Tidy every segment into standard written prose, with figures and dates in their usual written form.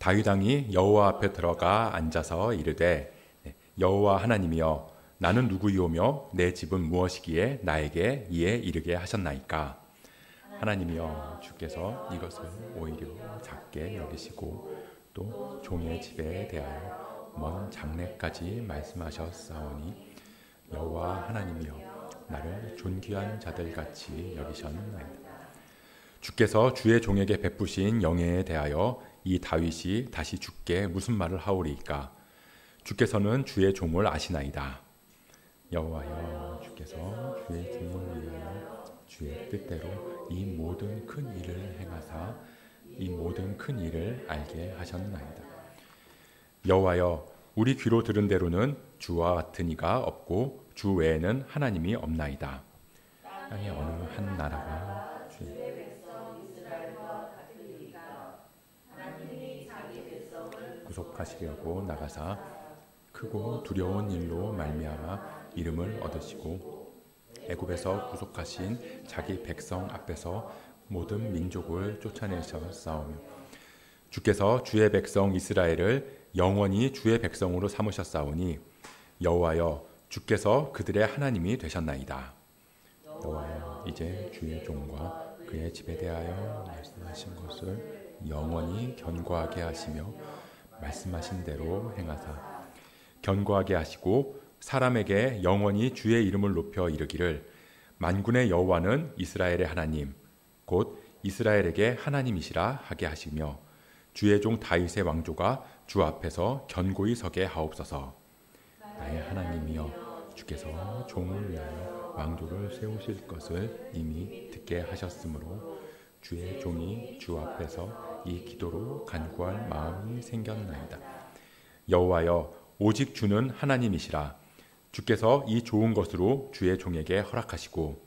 다윗 왕이 여호와 앞에 들어가 앉아서 이르되 여호와 하나님이여 나는 누구이오며 내 집은 무엇이기에 나에게 이에 이르게 하셨나이까. 하나님이여 주께서 이것을 오히려 작게 여기시고 또 종의 집에 대하여 먼 장래까지 말씀하셨사오니 여호와 하나님이여 나를 존귀한 자들같이 여기셨나이다. 주께서 주의 종에게 베푸신 영예에 대하여 이 다윗이 다시 주께 무슨 말을 하오리이까. 주께서는 주의 종을 아시나이다. 여호와여 주께서 주의 종을 위하여 주의 뜻대로 이 모든 큰 일을 행하사 이 모든 큰 일을 알게 하셨나이다. 여호와여 우리 귀로 들은 대로는 주와 같은 이가 없고 주 외에는 하나님이 없나이다. 땅의 어느 한 나라가 주의 백성 이스라엘과 같은 이가 하나님이 자기 백성을 구속하시려고 나가사 크고 두려운 일로 말미암아 이름을 얻으시고 애굽에서 구속하신 자기 백성 앞에서 모든 민족을 쫓아내셨사오며 주께서 주의 백성 이스라엘을 영원히 주의 백성으로 삼으셨사오니 여호와여 주께서 그들의 하나님이 되셨나이다. 여호와여 이제 주의 종과 그의 집에 대하여 말씀하신 것을 영원히 견고하게 하시며 말씀하신 대로 행하사 견고하게 하시고 사람에게 영원히 주의 이름을 높여 이르기를 만군의 여호와는 이스라엘의 하나님 곧 이스라엘에게 하나님이시라 하게 하시며 주의 종 다윗의 왕조가 주 앞에서 견고히 서게 하옵소서. 나의 하나님이여 주께서 종을 위하여 왕조를 세우실 것을 이미 듣게 하셨으므로 주의 종이 주 앞에서 이 기도로 간구할 마음이 생겼나이다. 여호와여 오직 주는 하나님이시라. 주께서 이 좋은 것으로 주의 종에게 허락하시고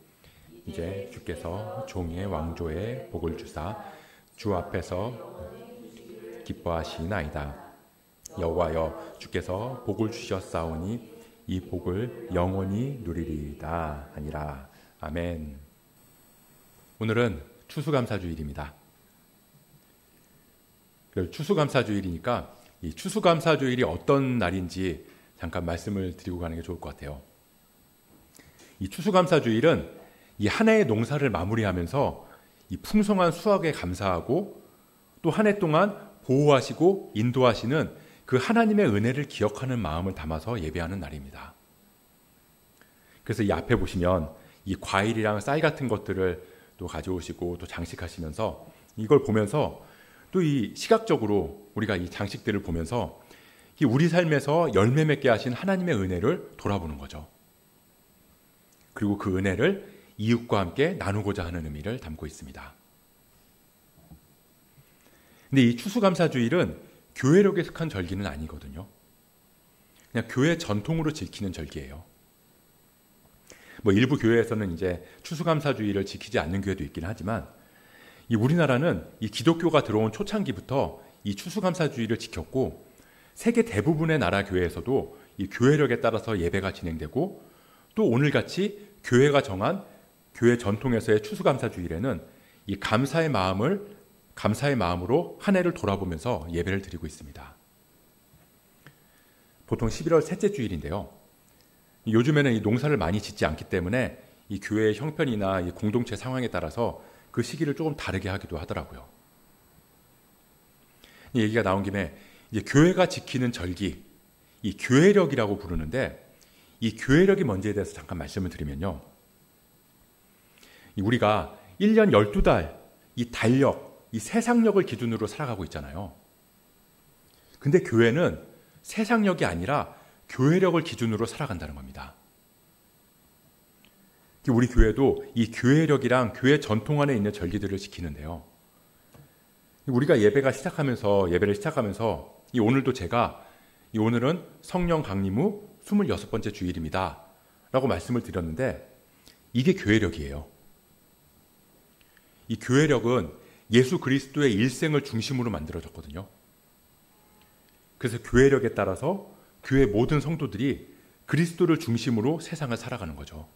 이제 주께서 종의 왕조에 복을 주사 주 앞에서 기뻐하시나이다. 여호와여 주께서 복을 주셨사오니 이 복을 영원히 누리리이다 하니라. 아멘. 오늘은 추수감사주일입니다. 추수감사주일이니까 이 추수감사주일이 어떤 날인지 잠깐 말씀을 드리고 가는 게 좋을 것 같아요. 이 추수감사주일은 이 한 해의 농사를 마무리하면서 이 풍성한 수확에 감사하고 또 한 해 동안 보호하시고 인도하시는 그 하나님의 은혜를 기억하는 마음을 담아서 예배하는 날입니다. 그래서 이 앞에 보시면 이 과일이랑 쌀 같은 것들을 또 가져오시고 또 장식하시면서 이걸 보면서 또 이 시각적으로 우리가 이 장식들을 보면서 이 우리 삶에서 열매 맺게 하신 하나님의 은혜를 돌아보는 거죠. 그리고 그 은혜를 이웃과 함께 나누고자 하는 의미를 담고 있습니다. 근데 이 추수감사주일은 교회력에 속한 절기는 아니거든요. 그냥 교회 전통으로 지키는 절기예요. 뭐 일부 교회에서는 이제 추수감사주일을 지키지 않는 교회도 있긴 하지만 이 우리나라는 이 기독교가 들어온 초창기부터 이 추수감사주일을 지켰고 세계 대부분의 나라 교회에서도 이 교회력에 따라서 예배가 진행되고 또 오늘같이 교회가 정한 교회 전통에서의 추수감사주일에는 이 감사의 마음으로 한 해를 돌아보면서 예배를 드리고 있습니다. 보통 11월 셋째 주일인데요. 요즘에는 이 농사를 많이 짓지 않기 때문에 이 교회의 형편이나 이 공동체 상황에 따라서 그 시기를 조금 다르게 하기도 하더라고요. 이 얘기가 나온 김에 이제 교회가 지키는 절기, 이 교회력이라고 부르는데 이 교회력이 뭔지에 대해서 잠깐 말씀을 드리면요. 우리가 1년 12달 이 달력, 이 세상력을 기준으로 살아가고 있잖아요. 근데 교회는 세상력이 아니라 교회력을 기준으로 살아간다는 겁니다. 우리 교회도 이 교회력이랑 교회 전통 안에 있는 절기들을 지키는데요. 우리가 예배를 시작하면서 오늘도 제가 오늘은 성령 강림 후 26번째 주일입니다 라고 말씀을 드렸는데 이게 교회력이에요. 이 교회력은 예수 그리스도의 일생을 중심으로 만들어졌거든요. 그래서 교회력에 따라서 교회 모든 성도들이 그리스도를 중심으로 세상을 살아가는 거죠.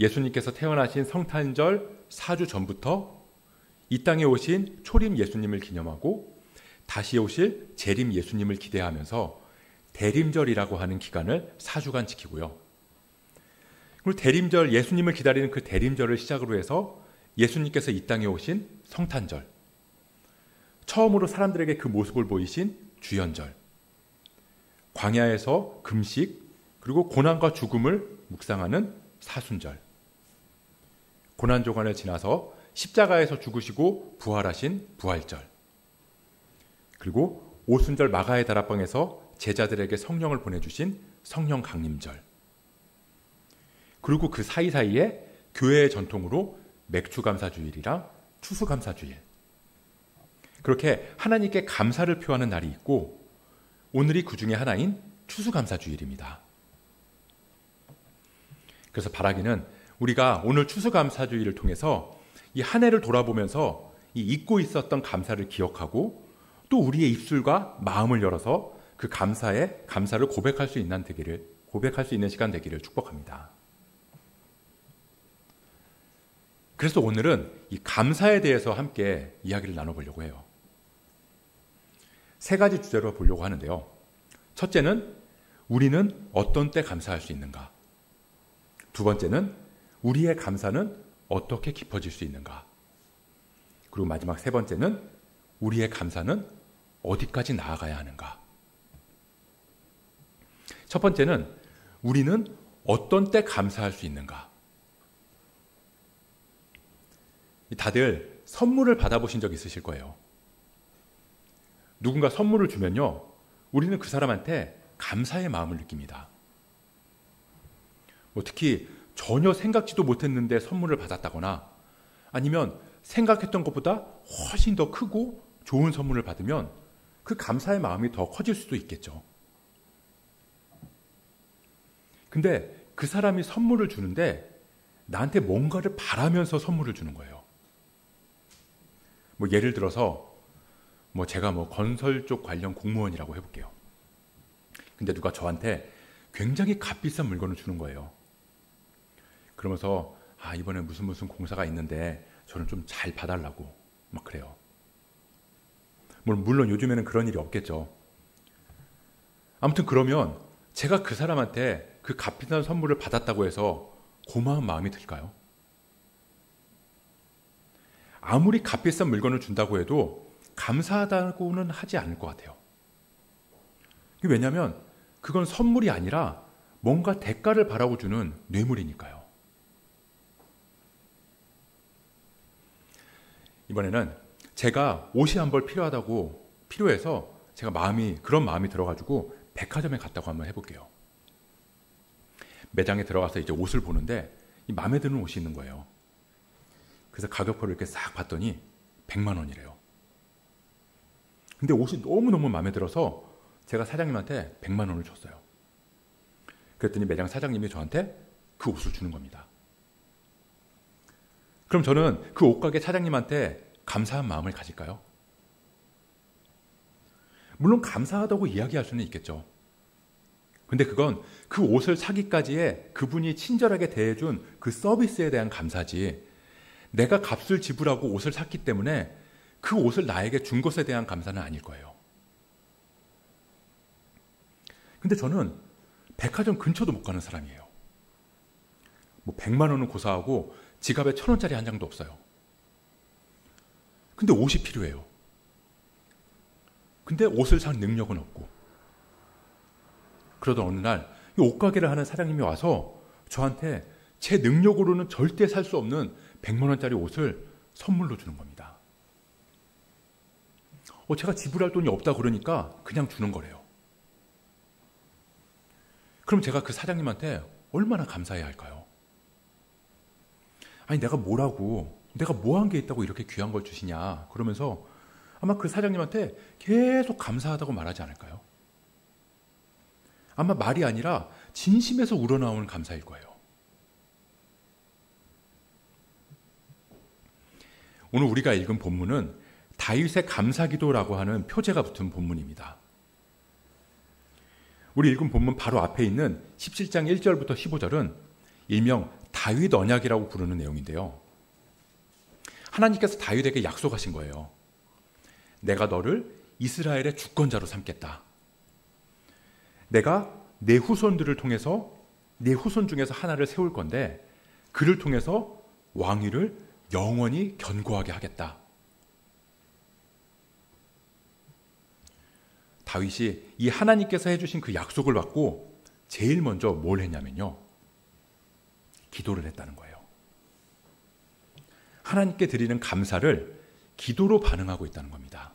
예수님께서 태어나신 성탄절 4주 전부터 이 땅에 오신 초림 예수님을 기념하고 다시 오실 재림 예수님을 기대하면서 대림절이라고 하는 기간을 4주간 지키고요. 그리고 대림절, 예수님을 기다리는 그 대림절을 시작으로 해서 예수님께서 이 땅에 오신 성탄절, 처음으로 사람들에게 그 모습을 보이신 주연절, 광야에서 금식, 그리고 고난과 죽음을 묵상하는 사순절, 고난조간을 지나서 십자가에서 죽으시고 부활하신 부활절, 그리고 오순절 마가의 다락방에서 제자들에게 성령을 보내주신 성령 강림절, 그리고 그 사이사이에 교회의 전통으로 맥주감사주일이랑 추수감사주일, 그렇게 하나님께 감사를 표하는 날이 있고 오늘이 그 중에 하나인 추수감사주일입니다. 그래서 바라기는 우리가 오늘 추수감사주일을 통해서 이 한 해를 돌아보면서 이 잊고 있었던 감사를 기억하고 또 우리의 입술과 마음을 열어서 그 감사를 고백할 수 있는 시간 되기를 축복합니다. 그래서 오늘은 이 감사에 대해서 함께 이야기를 나눠보려고 해요. 3가지 주제로 보려고 하는데요. 첫째는 우리는 어떤 때 감사할 수 있는가? 두 번째는 우리의 감사는 어떻게 깊어질 수 있는가? 그리고 마지막 3번째는 우리의 감사는 어디까지 나아가야 하는가? 첫 번째는 우리는 어떤 때 감사할 수 있는가? 다들 선물을 받아보신 적 있으실 거예요. 누군가 선물을 주면요, 우리는 그 사람한테 감사의 마음을 느낍니다. 특히 전혀 생각지도 못했는데 선물을 받았다거나 아니면 생각했던 것보다 훨씬 더 크고 좋은 선물을 받으면 그 감사의 마음이 더 커질 수도 있겠죠. 근데 그 사람이 선물을 주는데 나한테 뭔가를 바라면서 선물을 주는 거예요. 예를 들어서 제가 건설 쪽 관련 공무원이라고 해볼게요. 근데 누가 저한테 굉장히 값비싼 물건을 주는 거예요. 그러면서 이번에 무슨 공사가 있는데 저는 좀 잘 봐달라고 막 그래요. 물론 요즘에는 그런 일이 없겠죠. 아무튼 그러면 제가 그 사람한테 그 값비싼 선물을 받았다고 해서 고마운 마음이 들까요? 아무리 값비싼 물건을 준다고 해도 감사하다고는 하지 않을 것 같아요. 왜냐하면 그건 선물이 아니라 뭔가 대가를 바라고 주는 뇌물이니까요. 이번에는 제가 옷이 한 벌 필요해서 제가 그런 마음이 들어가지고 백화점에 갔다고 한번 해볼게요. 매장에 들어가서 이제 옷을 보는데 마음에 드는 옷이 있는 거예요. 그래서 가격표를 이렇게 싹 봤더니 100만 원이래요. 근데 옷이 너무너무 마음에 들어서 제가 사장님한테 100만 원을 줬어요. 그랬더니 매장 사장님이 저한테 그 옷을 주는 겁니다. 그럼 저는 그 옷가게 사장님한테 감사한 마음을 가질까요? 물론 감사하다고 이야기할 수는 있겠죠. 근데 그건 그 옷을 사기까지의 그분이 친절하게 대해준 그 서비스에 대한 감사지, 내가 값을 지불하고 옷을 샀기 때문에 그 옷을 나에게 준 것에 대한 감사는 아닐 거예요. 근데 저는 백화점 근처도 못 가는 사람이에요. 100만 원은 고사하고 지갑에 1,000원짜리 한 장도 없어요. 근데 옷이 필요해요. 근데 옷을 살 능력은 없고. 그러던 어느 날 이 옷가게를 하는 사장님이 와서 저한테 제 능력으로는 절대 살 수 없는 100만 원짜리 옷을 선물로 주는 겁니다. 제가 지불할 돈이 없다 그러니까 그냥 주는 거래요. 그럼 제가 그 사장님한테 얼마나 감사해야 할까요? 내가 뭐 한 게 있다고 이렇게 귀한 걸 주시냐 그러면서 아마 그 사장님한테 계속 감사하다고 말하지 않을까요? 아마 말이 아니라 진심에서 우러나오는 감사일 거예요. 오늘 우리가 읽은 본문은 다윗의 감사기도라고 하는 표제가 붙은 본문입니다. 우리 읽은 본문 바로 앞에 있는 17장 1절부터 15절은 일명 다윗 언약이라고 부르는 내용인데요. 하나님께서 다윗에게 약속하신 거예요. 내가 너를 이스라엘의 주권자로 삼겠다. 내가 내 후손들을 통해서 내 후손 중에서 하나를 세울 건데 그를 통해서 왕위를 영원히 견고하게 하겠다. 다윗이 이 하나님께서 해주신 그 약속을 받고 제일 먼저 뭘 했냐면요. 기도를 했다는 거예요. 하나님께 드리는 감사를 기도로 반응하고 있다는 겁니다.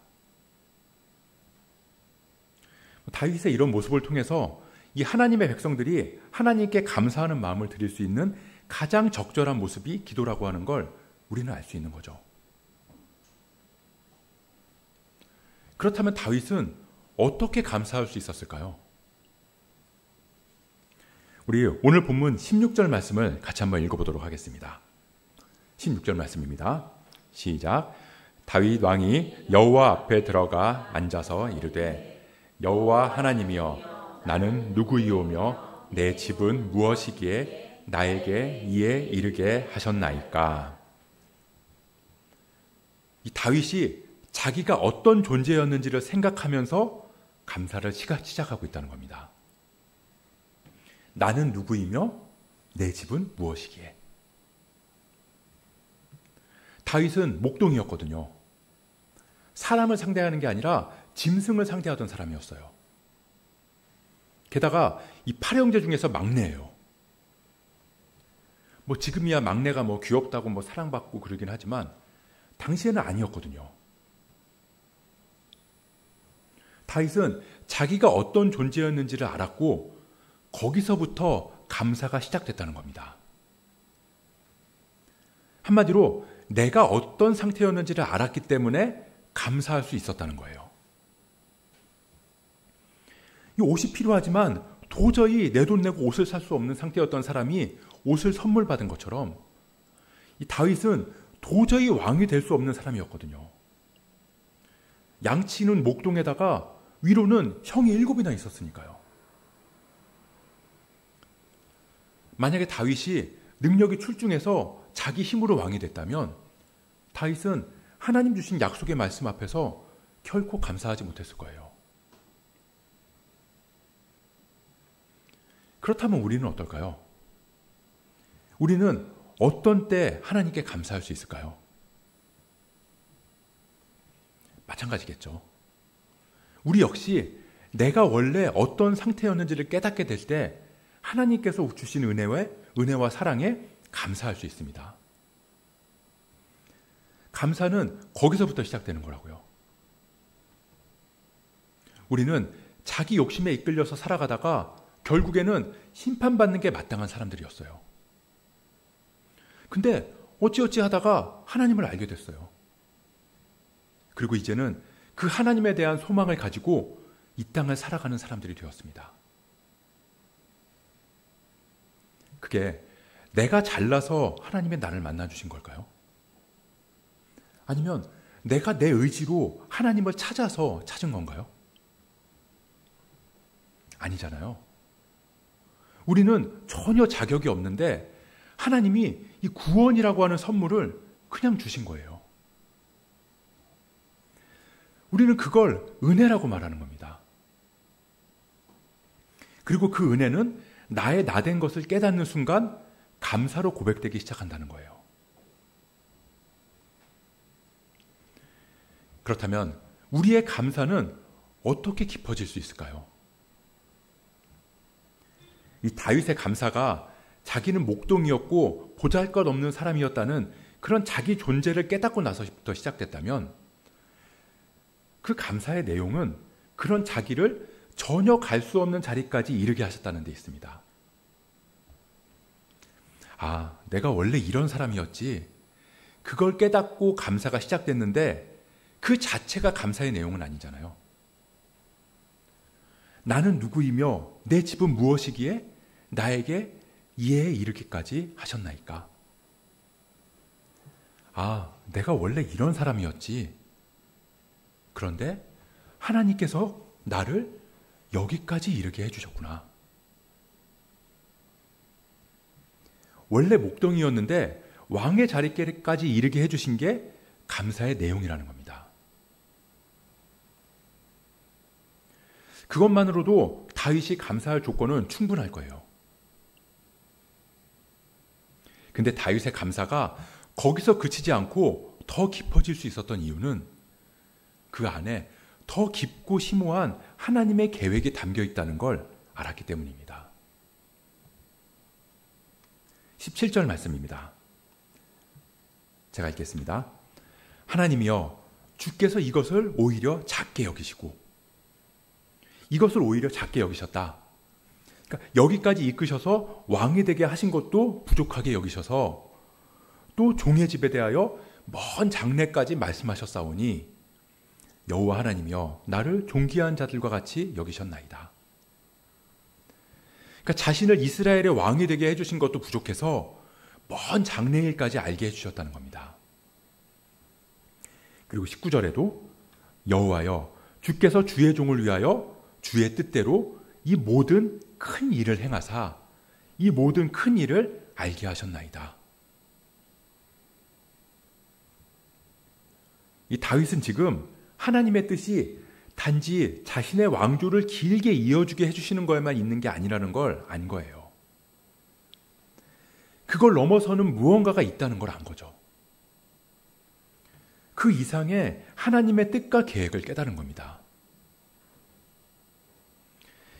다윗의 이런 모습을 통해서 이 하나님의 백성들이 하나님께 감사하는 마음을 드릴 수 있는 가장 적절한 모습이 기도라고 하는 걸 우리는 알 수 있는 거죠. 그렇다면 다윗은 어떻게 감사할 수 있었을까요? 우리 오늘 본문 16절 말씀을 같이 한번 읽어보도록 하겠습니다. 16절 말씀입니다. 시작. 다윗 왕이 여호와 앞에 들어가 앉아서 이르되 여호와 하나님이여 나는 누구이오며 내 집은 무엇이기에 나에게 이에 이르게 하셨나이까. 이 다윗이 자기가 어떤 존재였는지를 생각하면서 감사를 시작하고 있다는 겁니다. 나는 누구이며 내 집은 무엇이기에. 다윗은 목동이었거든요. 사람을 상대하는 게 아니라 짐승을 상대하던 사람이었어요. 게다가 이 8형제 중에서 막내예요. 지금이야 막내가 귀엽다고 사랑받고 그러긴 하지만 당시에는 아니었거든요. 다윗은 자기가 어떤 존재였는지를 알았고 거기서부터 감사가 시작됐다는 겁니다. 한마디로 내가 어떤 상태였는지를 알았기 때문에 감사할 수 있었다는 거예요. 이 옷이 필요하지만 도저히 내 돈 내고 옷을 살 수 없는 상태였던 사람이 옷을 선물 받은 것처럼 이 다윗은 도저히 왕이 될 수 없는 사람이었거든요. 양치는 목동에다가 위로는 형이 7이나 있었으니까요. 만약에 다윗이 능력이 출중해서 자기 힘으로 왕이 됐다면 다윗은 하나님 주신 약속의 말씀 앞에서 결코 감사하지 못했을 거예요. 그렇다면 우리는 어떨까요? 우리는 어떤 때 하나님께 감사할 수 있을까요? 마찬가지겠죠. 우리 역시 내가 원래 어떤 상태였는지를 깨닫게 될 때 하나님께서 주신 은혜와 사랑에 감사할 수 있습니다. 감사는 거기서부터 시작되는 거라고요. 우리는 자기 욕심에 이끌려서 살아가다가 결국에는 심판받는 게 마땅한 사람들이었어요. 근데 어찌어찌 하다가 하나님을 알게 됐어요. 그리고 이제는 그 하나님에 대한 소망을 가지고 이 땅을 살아가는 사람들이 되었습니다. 그게 내가 잘나서 하나님의 나를 만나주신 걸까요? 아니면 내가 내 의지로 하나님을 찾아서 찾은 건가요? 아니잖아요. 우리는 전혀 자격이 없는데 하나님이 이 구원이라고 하는 선물을 그냥 주신 거예요. 우리는 그걸 은혜라고 말하는 겁니다. 그리고 그 은혜는 나의 나된 것을 깨닫는 순간 감사로 고백되기 시작한다는 거예요. 그렇다면 우리의 감사는 어떻게 깊어질 수 있을까요? 이 다윗의 감사가 자기는 목동이었고 보잘것없는 사람이었다는 그런 자기 존재를 깨닫고 나서부터 시작됐다면 그 감사의 내용은 그런 자기를 전혀 갈 수 없는 자리까지 이르게 하셨다는 데 있습니다. 아, 내가 원래 이런 사람이었지. 그걸 깨닫고 감사가 시작됐는데 그 자체가 감사의 내용은 아니잖아요. 나는 누구이며 내 집은 무엇이기에 나에게 이에 이르기까지 하셨나이까. 아, 내가 원래 이런 사람이었지. 그런데 하나님께서 나를 여기까지 이르게 해주셨구나. 원래 목동이었는데 왕의 자리까지 이르게 해주신 게 감사의 내용이라는 겁니다. 그것만으로도 다윗이 감사할 조건은 충분할 거예요. 근데 다윗의 감사가 거기서 그치지 않고 더 깊어질 수 있었던 이유는 그 안에 더 깊고 심오한 하나님의 계획이 담겨 있다는 걸 알았기 때문입니다. 17절 말씀입니다. 제가 읽겠습니다. 하나님이여, 주께서 이것을 오히려 작게 여기시고, 이것을 오히려 작게 여기셨다. 그러니까 여기까지 이끄셔서 왕이 되게 하신 것도 부족하게 여기셔서 또 종의 집에 대하여 먼 장래까지 말씀하셨사오니 여호와 하나님이여, 나를 존귀한 자들과 같이 여기셨나이다. 그러니까 자신을 이스라엘의 왕이 되게 해주신 것도 부족해서 먼 장래일까지 알게 해주셨다는 겁니다. 그리고 19절에도 여호와여, 주께서 주의 종을 위하여 주의 뜻대로 이 모든 큰 일을 행하사 이 모든 큰 일을 알게 하셨나이다. 이 다윗은 지금 하나님의 뜻이 단지 자신의 왕조를 길게 이어주게 해주시는 거에만 있는 게 아니라는 걸 안 거예요. 그걸 넘어서는 무언가가 있다는 걸 안 거죠. 그 이상의 하나님의 뜻과 계획을 깨달은 겁니다.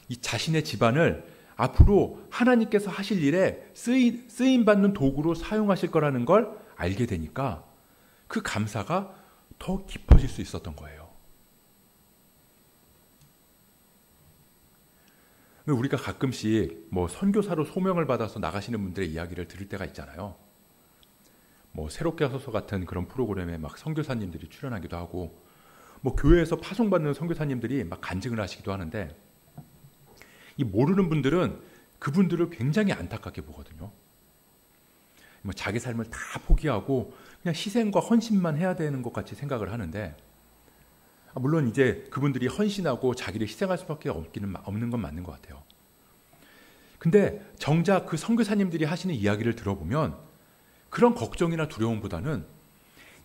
이 자신의 집안을 앞으로 하나님께서 하실 일에 쓰임받는 도구로 사용하실 거라는 걸 알게 되니까 그 감사가 더 깊어질 수 있었던 거예요. 우리가 가끔씩 선교사로 소명을 받아서 나가시는 분들의 이야기를 들을 때가 있잖아요. 새롭게 하소서 같은 그런 프로그램에 막 선교사님들이 출연하기도 하고, 교회에서 파송받는 선교사님들이 막 간증을 하시기도 하는데, 이 모르는 분들은 그분들을 굉장히 안타깝게 보거든요. 자기 삶을 다 포기하고 그냥 희생과 헌신만 해야 되는 것 같이 생각을 하는데, 물론 이제 그분들이 헌신하고 자기를 희생할 수밖에 없는 건 맞는 것 같아요. 근데 정작 그 선교사님들이 하시는 이야기를 들어보면 그런 걱정이나 두려움보다는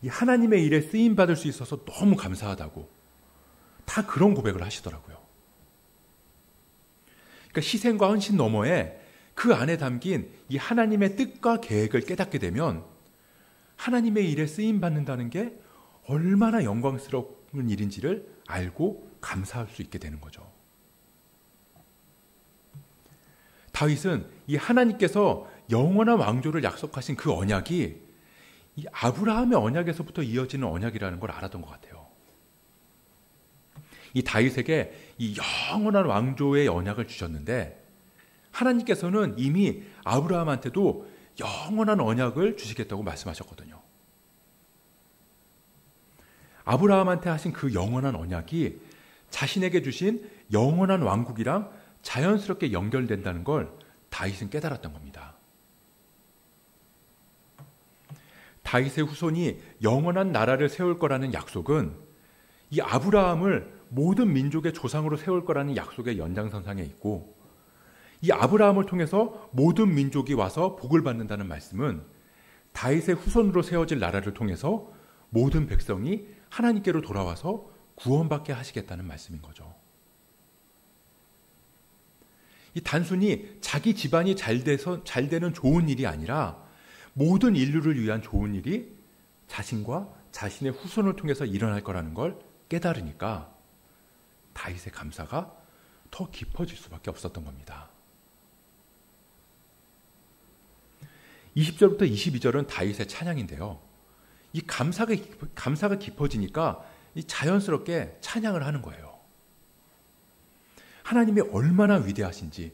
이 하나님의 일에 쓰임받을 수 있어서 너무 감사하다고 다 그런 고백을 하시더라고요. 그러니까 희생과 헌신 너머에 그 안에 담긴 이 하나님의 뜻과 계획을 깨닫게 되면 하나님의 일에 쓰임받는다는 게 얼마나 영광스러운 일인지를 알고 감사할 수 있게 되는 거죠. 다윗은 이 하나님께서 영원한 왕조를 약속하신 그 언약이 이 아브라함의 언약에서부터 이어지는 언약이라는 걸 알았던 것 같아요. 이 다윗에게 이 영원한 왕조의 언약을 주셨는데 하나님께서는 이미 아브라함한테도 영원한 언약을 주시겠다고 말씀하셨거든요. 아브라함한테 하신 그 영원한 언약이 자신에게 주신 영원한 왕국이랑 자연스럽게 연결된다는 걸 다윗은 깨달았던 겁니다. 다윗의 후손이 영원한 나라를 세울 거라는 약속은 이 아브라함을 모든 민족의 조상으로 세울 거라는 약속의 연장선상에 있고, 이 아브라함을 통해서 모든 민족이 와서 복을 받는다는 말씀은 다윗의 후손으로 세워질 나라를 통해서 모든 백성이 하나님께로 돌아와서 구원받게 하시겠다는 말씀인 거죠. 이 단순히 자기 집안이 잘 되는 좋은 일이 아니라 모든 인류를 위한 좋은 일이 자신과 자신의 후손을 통해서 일어날 거라는 걸 깨달으니까 다윗의 감사가 더 깊어질 수밖에 없었던 겁니다. 20절부터 22절은 다윗의 찬양인데요. 이 감사가 깊어지니까 이 자연스럽게 찬양을 하는 거예요. 하나님이 얼마나 위대하신지,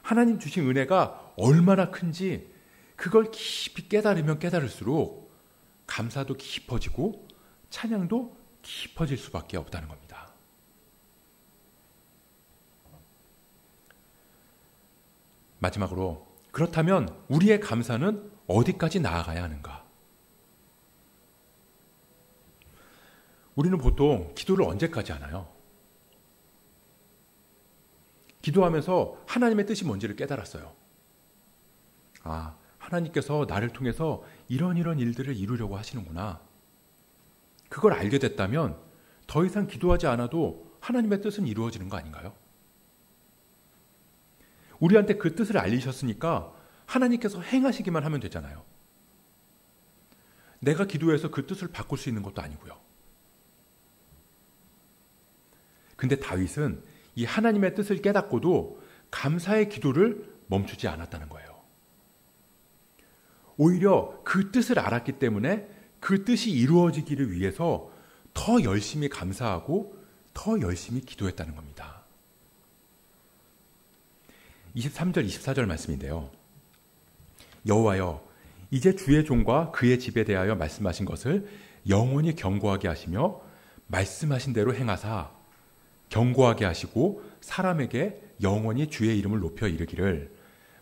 하나님 주신 은혜가 얼마나 큰지 그걸 깊이 깨달으면 깨달을수록 감사도 깊어지고 찬양도 깊어질 수밖에 없다는 겁니다. 마지막으로, 그렇다면 우리의 감사는 어디까지 나아가야 하는가? 우리는 보통 기도를 언제까지 하나요? 기도하면서 하나님의 뜻이 뭔지를 깨달았어요. 하나님께서 나를 통해서 이런 일들을 이루려고 하시는구나. 그걸 알게 됐다면 더 이상 기도하지 않아도 하나님의 뜻은 이루어지는 거 아닌가요? 우리한테 그 뜻을 알리셨으니까 하나님께서 행하시기만 하면 되잖아요. 내가 기도해서 그 뜻을 바꿀 수 있는 것도 아니고요. 근데 다윗은 이 하나님의 뜻을 깨닫고도 감사의 기도를 멈추지 않았다는 거예요. 오히려 그 뜻을 알았기 때문에 그 뜻이 이루어지기를 위해서 더 열심히 감사하고 더 열심히 기도했다는 겁니다. 23절, 24절 말씀인데요. 여호와여, 이제 주의 종과 그의 집에 대하여 말씀하신 것을 영원히 경고하게 하시며 말씀하신 대로 행하사 경고하게 하시고 사람에게 영원히 주의 이름을 높여 이르기를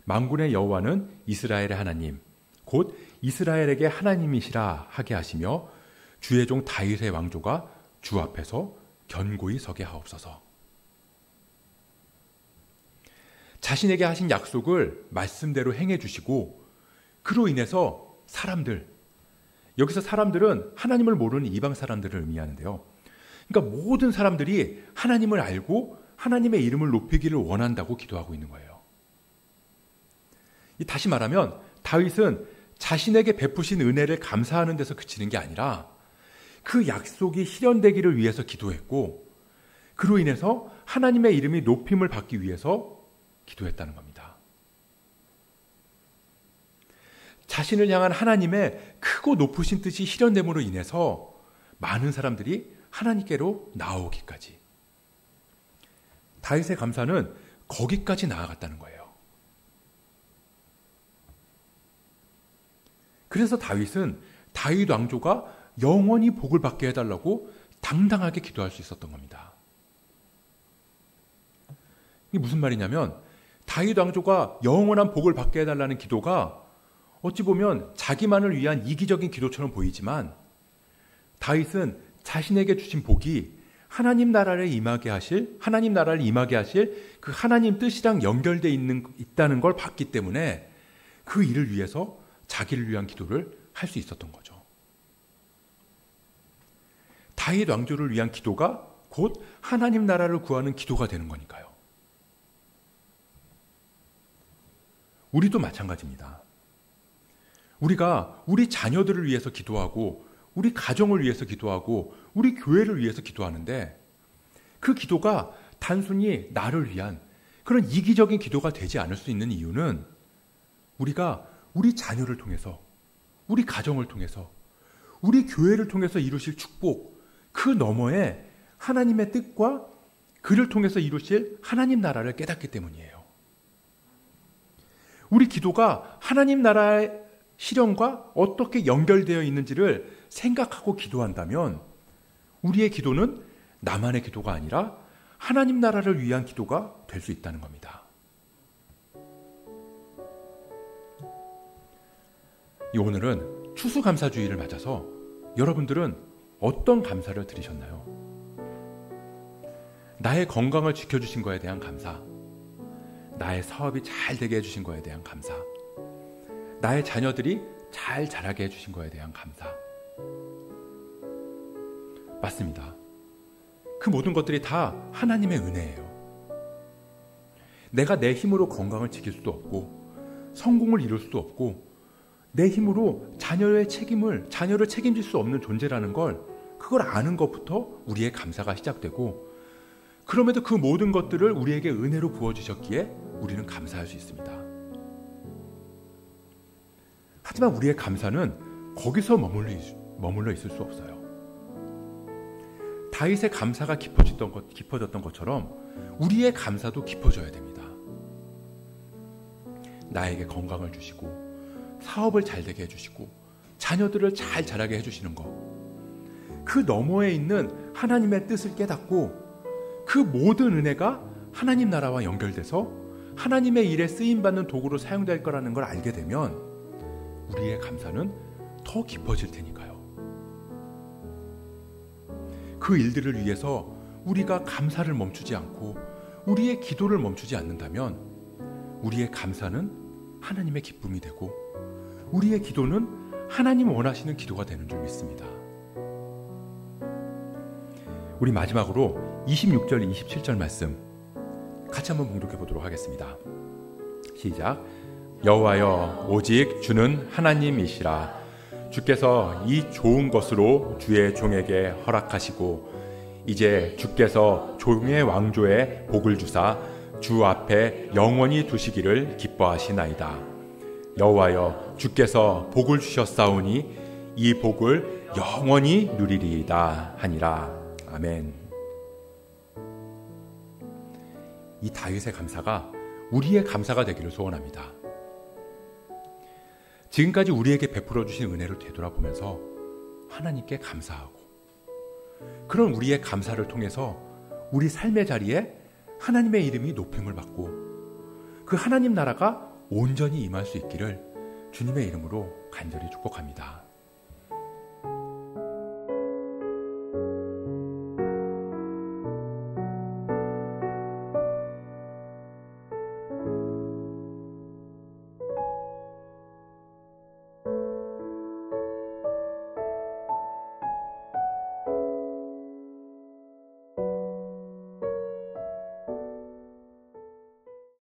만군의 여호와는 이스라엘의 하나님 곧 이스라엘에게 하나님이시라 하게 하시며 주의 종 다윗의 왕조가 주 앞에서 견고히 서게 하옵소서. 자신에게 하신 약속을 말씀대로 행해 주시고 그로 인해서 사람들, 여기서 사람들은 하나님을 모르는 이방 사람들을 의미하는데요. 그러니까 모든 사람들이 하나님을 알고 하나님의 이름을 높이기를 원한다고 기도하고 있는 거예요. 다시 말하면 다윗은 자신에게 베푸신 은혜를 감사하는 데서 그치는 게 아니라 그 약속이 실현되기를 위해서 기도했고 그로 인해서 하나님의 이름이 높임을 받기 위해서 기도했다는 겁니다. 자신을 향한 하나님의 크고 높으신 뜻이 실현됨으로 인해서 많은 사람들이 하나님께로 나아오기까지. 다윗의 감사는 거기까지 나아갔다는 거예요. 그래서 다윗은 다윗 왕조가 영원히 복을 받게 해달라고 당당하게 기도할 수 있었던 겁니다. 이게 무슨 말이냐면 다윗 왕조가 영원한 복을 받게 해달라는 기도가 어찌 보면 자기만을 위한 이기적인 기도처럼 보이지만 다윗은 자신에게 주신 복이 하나님 나라를 임하게 하실 그 하나님 뜻이랑 연결되어 있다는 걸 봤기 때문에 그 일을 위해서 자기를 위한 기도를 할 수 있었던 거죠. 다윗 왕조를 위한 기도가 곧 하나님 나라를 구하는 기도가 되는 거니까요. 우리도 마찬가지입니다. 우리가 우리 자녀들을 위해서 기도하고 우리 가정을 위해서 기도하고 우리 교회를 위해서 기도하는데 그 기도가 단순히 나를 위한 그런 이기적인 기도가 되지 않을 수 있는 이유는 우리가 우리 자녀를 통해서 우리 가정을 통해서 우리 교회를 통해서 이루실 축복 그 너머에 하나님의 뜻과 그를 통해서 이루실 하나님 나라를 깨닫기 때문이에요. 우리 기도가 하나님 나라의 실현과 어떻게 연결되어 있는지를 생각하고 기도한다면 우리의 기도는 나만의 기도가 아니라 하나님 나라를 위한 기도가 될 수 있다는 겁니다. 오늘은 추수감사주의를 맞아서 여러분들은 어떤 감사를 드리셨나요? 나의 건강을 지켜주신 거에 대한 감사, 나의 사업이 잘 되게 해주신 거에 대한 감사, 나의 자녀들이 잘 자라게 해주신 거에 대한 감사. 맞습니다. 그 모든 것들이 다 하나님의 은혜예요. 내가 내 힘으로 건강을 지킬 수도 없고 성공을 이룰 수도 없고 내 힘으로 자녀를 책임질 수 없는 존재라는 걸 그걸 아는 것부터 우리의 감사가 시작되고 그럼에도 그 모든 것들을 우리에게 은혜로 부어주셨기에 우리는 감사할 수 있습니다. 하지만 우리의 감사는 거기서 머물러 있을 수 없어요. 다윗의 감사가 깊어졌던 것처럼 우리의 감사도 깊어져야 됩니다. 나에게 건강을 주시고 사업을 잘 되게 해주시고 자녀들을 잘 자라게 해주시는 것, 그 너머에 있는 하나님의 뜻을 깨닫고 그 모든 은혜가 하나님 나라와 연결돼서 하나님의 일에 쓰임받는 도구로 사용될 거라는 걸 알게 되면 우리의 감사는 더 깊어질 테니까요. 그 일들을 위해서 우리가 감사를 멈추지 않고 우리의 기도를 멈추지 않는다면 우리의 감사는 하나님의 기쁨이 되고 우리의 기도는 하나님 원하시는 기도가 되는 줄 믿습니다. 우리 마지막으로 26절, 27절 말씀 같이 한번 봉독해 보도록 하겠습니다. 시작. 여호와여 오직 주는 하나님이시라. 주께서 이 좋은 것으로 주의 종에게 허락하시고 이제 주께서 종의 왕조에 복을 주사 주 앞에 영원히 두시기를 기뻐하시나이다. 여호와여 주께서 복을 주셨사오니 이 복을 영원히 누리리이다 하니라. 아멘. 이 다윗의 감사가 우리의 감사가 되기를 소원합니다. 지금까지 우리에게 베풀어 주신 은혜를 되돌아보면서 하나님께 감사하고 그런 우리의 감사를 통해서 우리 삶의 자리에 하나님의 이름이 높임을 받고 그 하나님 나라가 온전히 임할 수 있기를 주님의 이름으로 간절히 축복합니다.